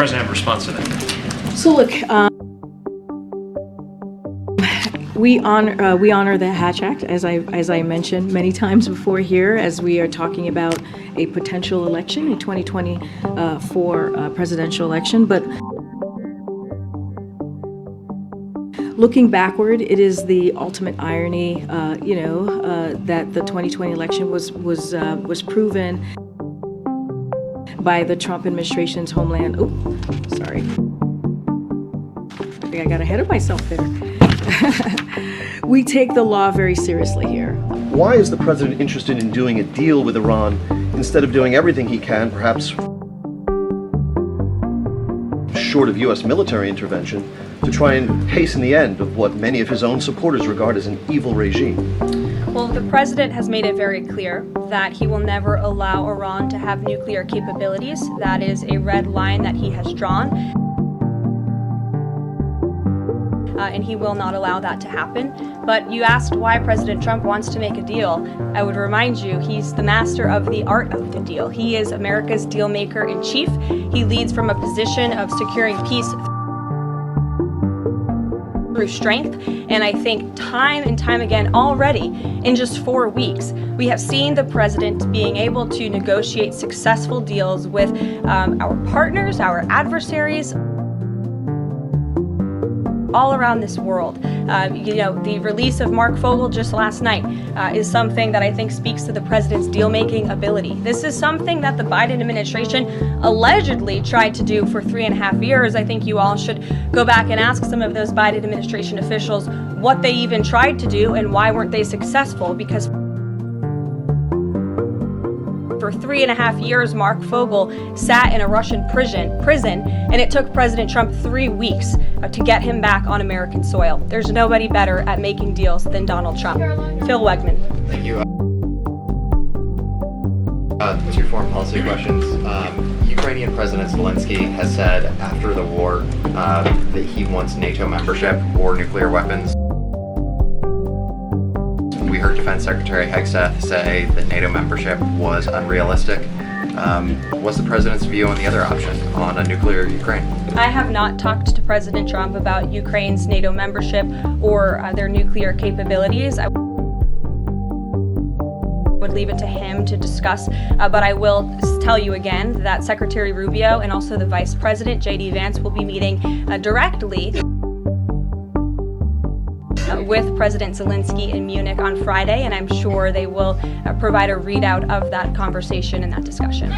President have a response to that? So look, we honor the Hatch Act, as I mentioned many times before here, as we are talking about a potential election, a 2024 presidential election. But looking backward, it is the ultimate irony, that the 2020 election was proven by the Trump administration's homeland. Oh, sorry. I think I got ahead of myself there. We take the law very seriously here. Why is the president interested in doing a deal with Iran instead of doing everything he can, perhaps short of U.S. military intervention, to try and hasten the end of what many of his own supporters regard as an evil regime? Well, the president has made it very clear that he will never allow Iran to have nuclear capabilities. That is a red line that he has drawn. And he will not allow that to happen. But you asked why President Trump wants to make a deal. I would remind you, he's the master of the art of the deal. He is America's deal maker in chief. He leads from a position of securing peace through strength. And I think time and time again already, in just 4 weeks, we have seen the president being able to negotiate successful deals with our partners, our adversaries, all around this world. The release of Mark Fogel just last night is something that I think speaks to the president's deal-making ability. This is something that the Biden administration allegedly tried to do for 3.5 years. I think you all should go back and ask some of those Biden administration officials what they even tried to do and why weren't they successful, because for 3.5 years, Mark Fogel sat in a Russian prison, and it took President Trump 3 weeks to get him back on American soil. There's nobody better at making deals than Donald Trump. Karoline. Phil Wegman. Thank you. 2 foreign policy questions. Ukrainian President Zelensky has said after the war that he wants NATO membership or nuclear weapons. We heard Defense Secretary Hegseth say that NATO membership was unrealistic. What's the president's view on the other option, on a nuclear Ukraine? I have not talked to President Trump about Ukraine's NATO membership or their nuclear capabilities. I would leave it to him to discuss, but I will tell you again that Secretary Rubio and also the Vice President, J.D. Vance, will be meeting directly with President Zelensky in Munich on Friday, and I'm sure they will provide a readout of that conversation and that discussion.